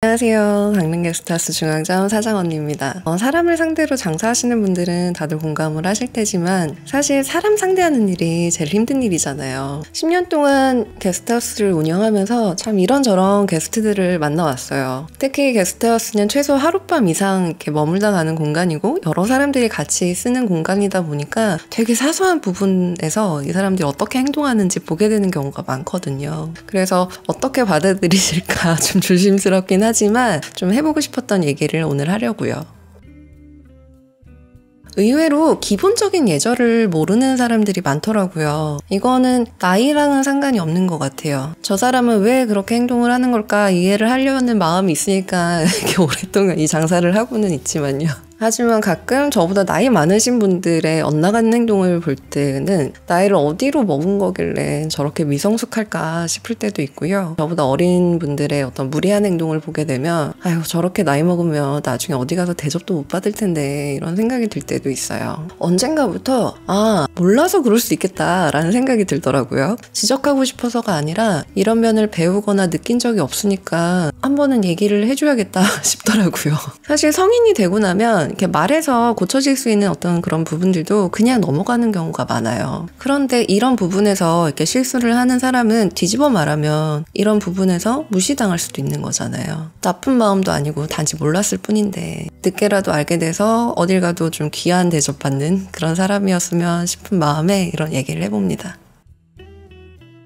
안녕하세요. 강릉게스트하우스 중앙점 사장 언니입니다. 사람을 상대로 장사하시는 분들은 다들 공감을 하실 테지만 사실 사람 상대하는 일이 제일 힘든 일이잖아요. 10년 동안 게스트하우스를 운영하면서 참 이런저런 게스트들을 만나왔어요. 특히 게스트하우스는 최소 하룻밤 이상 이렇게 머물다 가는 공간이고 여러 사람들이 같이 쓰는 공간이다 보니까 되게 사소한 부분에서 이 사람들이 어떻게 행동하는지 보게 되는 경우가 많거든요. 그래서 어떻게 받아들이실까 좀 조심스럽긴 하지만 좀 해보고 싶었던 얘기를 오늘 하려고요. 의외로 기본적인 예절을 모르는 사람들이 많더라고요. 이거는 나이랑은 상관이 없는 것 같아요. 저 사람은 왜 그렇게 행동을 하는 걸까 이해를 하려는 마음이 있으니까 이렇게 오랫동안 이 장사를 하고는 있지만요. 하지만 가끔 저보다 나이 많으신 분들의 엇나가는 행동을 볼 때는 나이를 어디로 먹은 거길래 저렇게 미성숙할까 싶을 때도 있고요. 저보다 어린 분들의 어떤 무리한 행동을 보게 되면 아유 저렇게 나이 먹으면 나중에 어디 가서 대접도 못 받을 텐데 이런 생각이 들 때도 있어요. 언젠가부터 몰라서 그럴 수 있겠다라는 생각이 들더라고요. 지적하고 싶어서가 아니라 이런 면을 배우거나 느낀 적이 없으니까 한 번은 얘기를 해줘야겠다 싶더라고요. 사실 성인이 되고 나면 이렇게 말해서 고쳐질 수 있는 어떤 그런 부분들도 그냥 넘어가는 경우가 많아요. 그런데 이런 부분에서 이렇게 실수를 하는 사람은 뒤집어 말하면 이런 부분에서 무시당할 수도 있는 거잖아요. 나쁜 마음도 아니고 단지 몰랐을 뿐인데 늦게라도 알게 돼서 어딜 가도 좀 귀한 대접받는 그런 사람이었으면 싶은 마음에 이런 얘기를 해봅니다.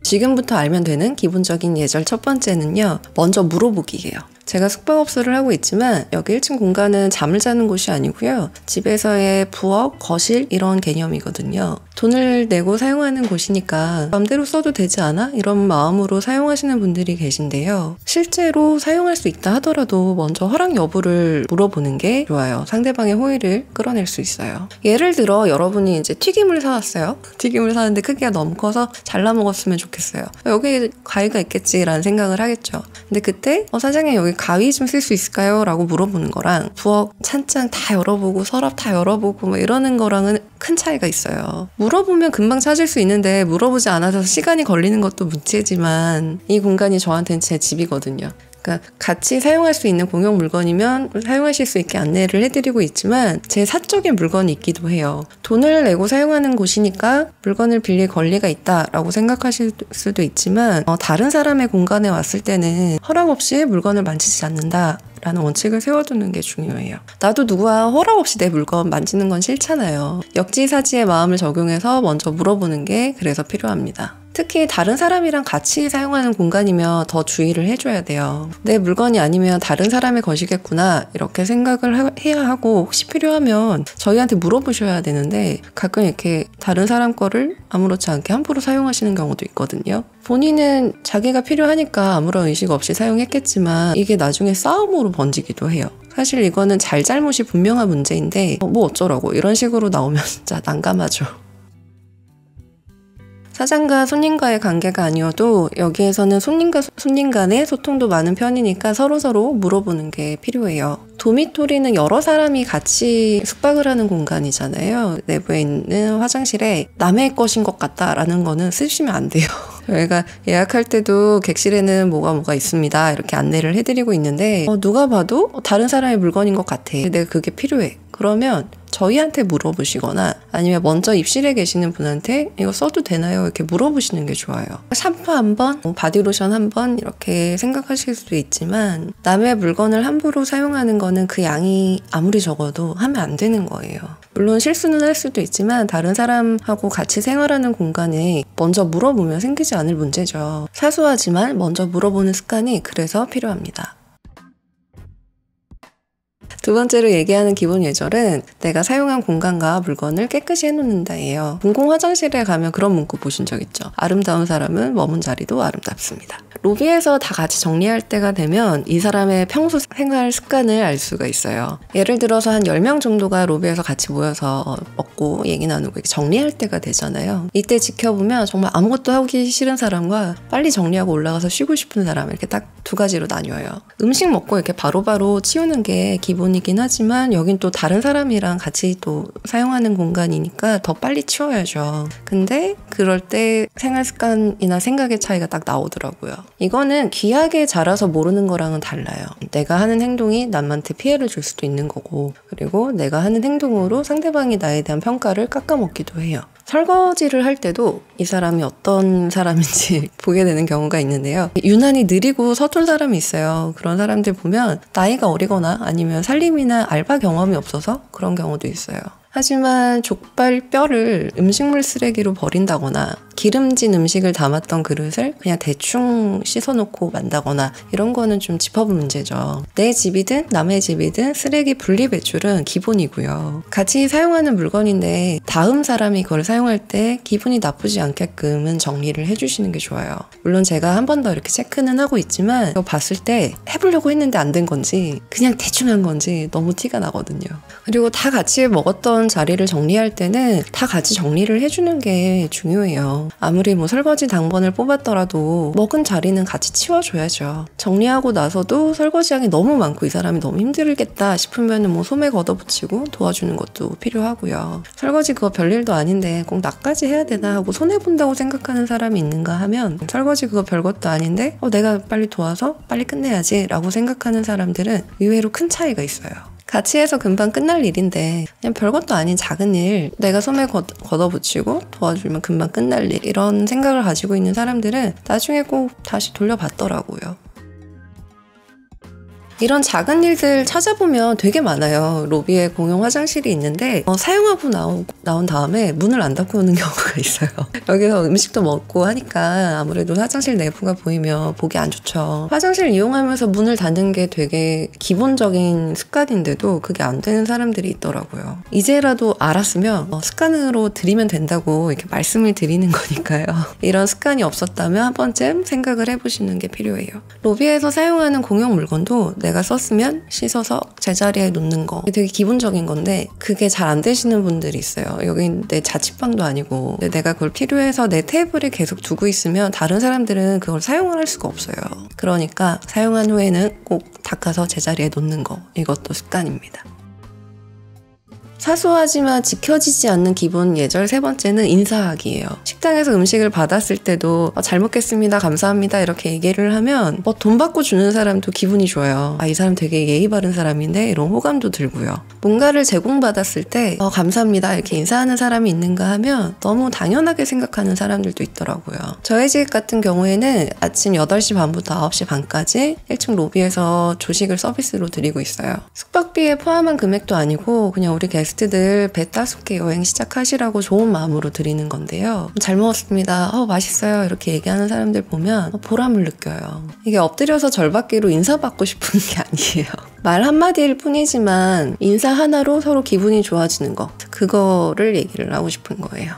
지금부터 알면 되는 기본적인 예절 첫 번째는요. 먼저 물어보기예요. 제가 숙박업소를 하고 있지만 여기 1층 공간은 잠을 자는 곳이 아니고요. 집에서의 부엌, 거실 이런 개념이거든요. 돈을 내고 사용하는 곳이니까 맘대로 써도 되지 않아? 이런 마음으로 사용하시는 분들이 계신데요. 실제로 사용할 수 있다 하더라도 먼저 허락 여부를 물어보는 게 좋아요. 상대방의 호의를 끌어낼 수 있어요. 예를 들어 여러분이 이제 튀김을 사왔어요. 튀김을 사는데 크기가 너무 커서 잘라 먹었으면 좋겠어요. 여기 가위가 있겠지라는 생각을 하겠죠. 근데 그때 사장님 여기 가위 좀 쓸 수 있을까요? 라고 물어보는 거랑 부엌 찬장 다 열어보고 서랍 다 열어보고 뭐 이러는 거랑은 큰 차이가 있어요. 물어보면 금방 찾을 수 있는데 물어보지 않아서 시간이 걸리는 것도 문제지만 이 공간이 저한테는 제 집이거든요. 그러니까 같이 사용할 수 있는 공용 물건이면 사용하실 수 있게 안내를 해드리고 있지만 제 사적인 물건이 있기도 해요. 돈을 내고 사용하는 곳이니까 물건을 빌릴 권리가 있다라고 생각하실 수도 있지만 다른 사람의 공간에 왔을 때는 허락 없이 물건을 만지지 않는다 라는 원칙을 세워두는 게 중요해요. 나도 누구와 허락 없이 내 물건 만지는 건 싫잖아요. 역지사지의 마음을 적용해서 먼저 물어보는 게 그래서 필요합니다. 특히 다른 사람이랑 같이 사용하는 공간이면 더 주의를 해줘야 돼요. 내 물건이 아니면 다른 사람의 것이겠구나 이렇게 생각을 해야 하고 혹시 필요하면 저희한테 물어보셔야 되는데 가끔 이렇게 다른 사람 거를 아무렇지 않게 함부로 사용하시는 경우도 있거든요. 본인은 자기가 필요하니까 아무런 의식 없이 사용했겠지만 이게 나중에 싸움으로 번지기도 해요. 사실 이거는 잘잘못이 분명한 문제인데 뭐 어쩌라고 이런 식으로 나오면 진짜 난감하죠. 사장과 손님과의 관계가 아니어도 여기에서는 손님과 손님 간의 소통도 많은 편이니까 서로서로 물어보는 게 필요해요. 도미토리는 여러 사람이 같이 숙박을 하는 공간이잖아요. 내부에 있는 화장실에 남의 것인 것 같다라는 거는 쓰시면 안 돼요. 저희가 예약할 때도 객실에는 뭐가 있습니다. 이렇게 안내를 해드리고 있는데 누가 봐도 다른 사람의 물건인 것 같아. 내가 그게 필요해. 그러면 저희한테 물어보시거나 아니면 먼저 입실에 계시는 분한테 이거 써도 되나요? 이렇게 물어보시는 게 좋아요. 샴푸 한 번, 바디로션 한 번 이렇게 생각하실 수도 있지만 남의 물건을 함부로 사용하는 거는 그 양이 아무리 적어도 하면 안 되는 거예요. 물론 실수는 할 수도 있지만 다른 사람하고 같이 생활하는 공간에 먼저 물어보면 생기지 않을 문제죠. 사소하지만 먼저 물어보는 습관이 그래서 필요합니다. 두 번째로 얘기하는 기본 예절은 내가 사용한 공간과 물건을 깨끗이 해놓는다예요. 공공 화장실에 가면 그런 문구 보신 적 있죠? 아름다운 사람은 머문 자리도 아름답습니다. 로비에서 다 같이 정리할 때가 되면 이 사람의 평소 생활 습관을 알 수가 있어요. 예를 들어서 한 10명 정도가 로비에서 같이 모여서 먹고 얘기 나누고 이렇게 정리할 때가 되잖아요. 이때 지켜보면 정말 아무것도 하기 싫은 사람과 빨리 정리하고 올라가서 쉬고 싶은 사람 이렇게 딱 두 가지로 나뉘어요. 음식 먹고 이렇게 바로바로 치우는 게 기본 공원이긴 하지만 여긴 또 다른 사람이랑 같이 또 사용하는 공간이니까 더 빨리 치워야죠. 근데 그럴 때 생활 습관이나 생각의 차이가 딱 나오더라고요. 이거는 귀하게 자라서 모르는 거랑은 달라요. 내가 하는 행동이 남한테 피해를 줄 수도 있는 거고, 그리고 내가 하는 행동으로 상대방이 나에 대한 평가를 깎아먹기도 해요. 설거지를 할 때도 이 사람이 어떤 사람인지 보게 되는 경우가 있는데요. 유난히 느리고 서툰 사람이 있어요. 그런 사람들 보면 나이가 어리거나 아니면 살림이나 알바 경험이 없어서 그런 경우도 있어요. 하지만 족발 뼈를 음식물 쓰레기로 버린다거나 기름진 음식을 담았던 그릇을 그냥 대충 씻어놓고 만다거나 이런 거는 좀 짚어볼 문제죠. 내 집이든 남의 집이든 쓰레기 분리 배출은 기본이고요. 같이 사용하는 물건인데 다음 사람이 그걸 사용할 때 기분이 나쁘지 않게끔은 정리를 해주시는 게 좋아요. 물론 제가 한 번 더 이렇게 체크는 하고 있지만 이거 봤을 때 해보려고 했는데 안 된 건지 그냥 대충 한 건지 너무 티가 나거든요. 그리고 다 같이 먹었던 자리를 정리할 때는 다 같이 정리를 해주는 게 중요해요. 아무리 뭐 설거지 당번을 뽑았더라도 먹은 자리는 같이 치워줘야죠. 정리하고 나서도 설거지하기 너무 많고 이 사람이 너무 힘들겠다 싶으면 뭐 소매 걷어붙이고 도와주는 것도 필요하고요. 설거지 그거 별일도 아닌데 꼭 나까지 해야 되나 하고 손해본다고 생각하는 사람이 있는가 하면 설거지 그거 별것도 아닌데 내가 빨리 도와서 빨리 끝내야지 라고 생각하는 사람들은 의외로 큰 차이가 있어요. 같이 해서 금방 끝날 일인데 그냥 별것도 아닌 작은 일, 내가 소매 걷어붙이고 도와주면 금방 끝날 일, 이런 생각을 가지고 있는 사람들은 나중에 꼭 다시 돌려받더라고요. 이런 작은 일들 찾아보면 되게 많아요. 로비에 공용 화장실이 있는데 사용하고 나온 다음에 문을 안 닫고 오는 경우가 있어요. 여기서 음식도 먹고 하니까 아무래도 화장실 내부가 보이면 보기 안 좋죠. 화장실 이용하면서 문을 닫는 게 되게 기본적인 습관인데도 그게 안 되는 사람들이 있더라고요. 이제라도 알았으면 습관으로 들이면 된다고 이렇게 말씀을 드리는 거니까요. 이런 습관이 없었다면 한 번쯤 생각을 해보시는 게 필요해요. 로비에서 사용하는 공용 물건도 내가 썼으면 씻어서 제자리에 놓는 거 되게 기본적인 건데 그게 잘 안 되시는 분들이 있어요. 여기 내 자취방도 아니고 내가 그걸 필요해서 내 테이블에 계속 두고 있으면 다른 사람들은 그걸 사용을 할 수가 없어요. 그러니까 사용한 후에는 꼭 닦아서 제자리에 놓는 거, 이것도 습관입니다. 사소하지만 지켜지지 않는 기본 예절 세 번째는 인사하기예요. 식당에서 음식을 받았을 때도 잘 먹겠습니다, 감사합니다 이렇게 얘기를 하면 돈 받고 주는 사람도 기분이 좋아요. 이 사람 되게 예의 바른 사람인데 이런 호감도 들고요. 뭔가를 제공받았을 때 감사합니다 이렇게 인사하는 사람이 있는가 하면 너무 당연하게 생각하는 사람들도 있더라고요. 저희 집 같은 경우에는 아침 8시 반부터 9시 반까지 1층 로비에서 조식을 서비스로 드리고 있어요. 숙박비에 포함한 금액도 아니고 그냥 우리 게스트들 배 따숩게 여행 시작하시라고 좋은 마음으로 드리는 건데요. 잘 먹었습니다. 맛있어요. 이렇게 얘기하는 사람들 보면 보람을 느껴요. 이게 엎드려서 절받기로 인사받고 싶은 게 아니에요. 말 한마디일 뿐이지만 인사 하나로 서로 기분이 좋아지는 거, 그거를 얘기를 하고 싶은 거예요.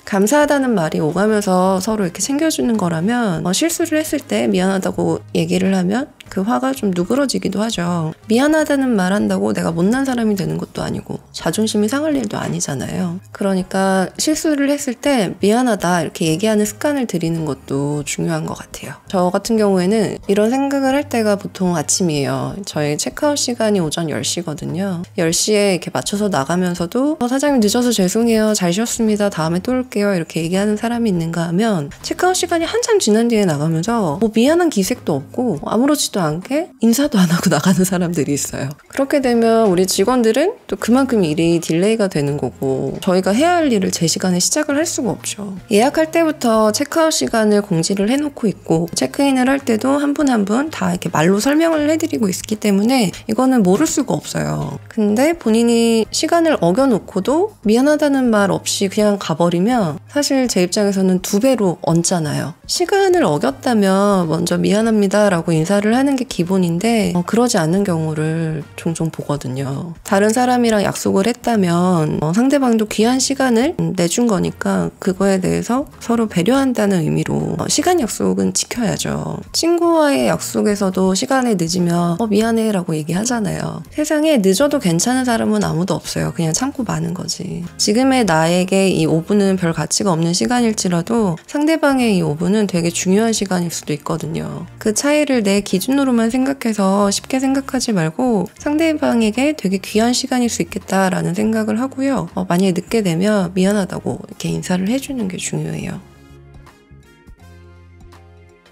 감사하다는 말이 오가면서 서로 이렇게 챙겨주는 거라면 실수를 했을 때 미안하다고 얘기를 하면 그 화가 좀 누그러지기도 하죠. 미안하다는 말 한다고 내가 못난 사람이 되는 것도 아니고 자존심이 상할 일도 아니잖아요. 그러니까 실수를 했을 때 미안하다 이렇게 얘기하는 습관을 들이는 것도 중요한 것 같아요. 저 같은 경우에는 이런 생각을 할 때가 보통 아침이에요. 저희 체크아웃 시간이 오전 10시거든요. 10시에 이렇게 맞춰서 나가면서도 사장님 늦어서 죄송해요. 잘 쉬었습니다. 다음에 또 올게요. 이렇게 얘기하는 사람이 있는가 하면 체크아웃 시간이 한참 지난 뒤에 나가면서 미안한 기색도 없고 아무렇지도 않게 인사도 안 하고 나가는 사람들이 있어요. 그렇게 되면 우리 직원들은 또 그만큼 일이 딜레이가 되는 거고 저희가 해야 할 일을 제 시간에 시작을 할 수가 없죠. 예약할 때부터 체크아웃 시간을 공지를 해놓고 있고 체크인을 할 때도 한 분 한 분 다 이렇게 말로 설명을 해드리고 있기 때문에 이거는 모를 수가 없어요. 근데 본인이 시간을 어겨놓고도 미안하다는 말 없이 그냥 가버리면 사실 제 입장에서는 2배로 얹잖아요. 시간을 어겼다면 먼저 미안합니다 라고 인사를 하는 게 기본인데 그러지 않는 경우를 종종 보거든요. 다른 사람이랑 약속을 했다면 상대방도 귀한 시간을 내준 거니까 그거에 대해서 서로 배려한다는 의미로 시간 약속은 지켜야죠. 친구와의 약속에서도 시간에 늦으면 미안해 라고 얘기하잖아요. 세상에 늦어도 괜찮은 사람은 아무도 없어요. 그냥 참고 마는 거지. 지금의 나에게 이 5분은 별 가치가 없는 시간일지라도 상대방의 이 5분은 되게 중요한 시간일 수도 있거든요. 그 차이를 내 기준으로 기준으로만 생각해서 쉽게 생각하지 말고 상대방에게 되게 귀한 시간일 수 있겠다라는 생각을 하고요. 만약에 늦게 되면 미안하다고 이렇게 인사를 해주는 게 중요해요.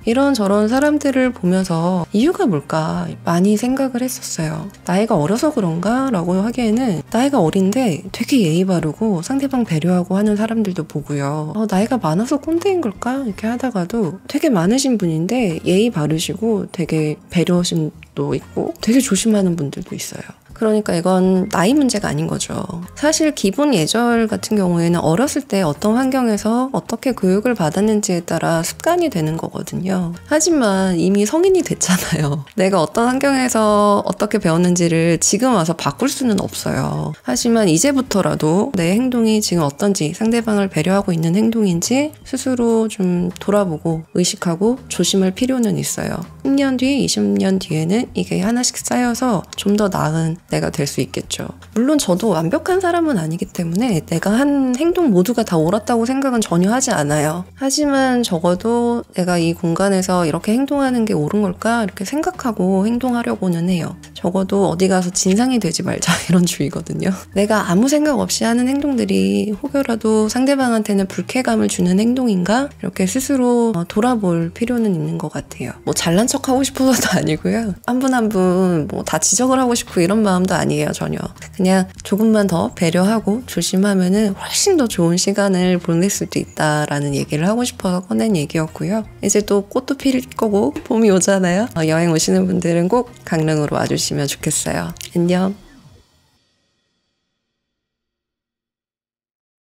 이런저런 사람들을 보면서 이유가 뭘까 많이 생각을 했었어요. 나이가 어려서 그런가? 라고 하기에는 나이가 어린데 되게 예의 바르고 상대방 배려하고 하는 사람들도 보고요. 나이가 많아서 꼰대인 걸까? 이렇게 하다가도 되게 많으신 분인데 예의 바르시고 되게 배려심도 있고 되게 조심하는 분들도 있어요. 그러니까 이건 나이 문제가 아닌 거죠. 사실 기본 예절 같은 경우에는 어렸을 때 어떤 환경에서 어떻게 교육을 받았는지에 따라 습관이 되는 거거든요. 하지만 이미 성인이 됐잖아요. 내가 어떤 환경에서 어떻게 배웠는지를 지금 와서 바꿀 수는 없어요. 하지만 이제부터라도 내 행동이 지금 어떤지, 상대방을 배려하고 있는 행동인지 스스로 좀 돌아보고 의식하고 조심할 필요는 있어요. 10년 뒤, 20년 뒤에는 이게 하나씩 쌓여서 좀 더 나은 내가 될 수 있겠죠. 물론 저도 완벽한 사람은 아니기 때문에 내가 한 행동 모두가 다 옳았다고 생각은 전혀 하지 않아요. 하지만 적어도 내가 이 공간에서 이렇게 행동하는 게 옳은 걸까? 이렇게 생각하고 행동하려고는 해요. 적어도 어디 가서 진상이 되지 말자 이런 주의거든요. 내가 아무 생각 없이 하는 행동들이 혹여라도 상대방한테는 불쾌감을 주는 행동인가? 이렇게 스스로 돌아볼 필요는 있는 것 같아요. 뭐 잘난 척 하고 싶어서도 아니고요. 한 분 한 분 뭐 다 지적을 하고 싶고 이런 마음도 아니에요, 전혀. 그냥 조금만 더 배려하고 조심하면은 훨씬 더 좋은 시간을 보낼 수도 있다라는 얘기를 하고 싶어서 꺼낸 얘기였고요. 이제 또 꽃도 필 거고 봄이 오잖아요. 여행 오시는 분들은 꼭 강릉으로 와주시면 좋겠어요. 안녕.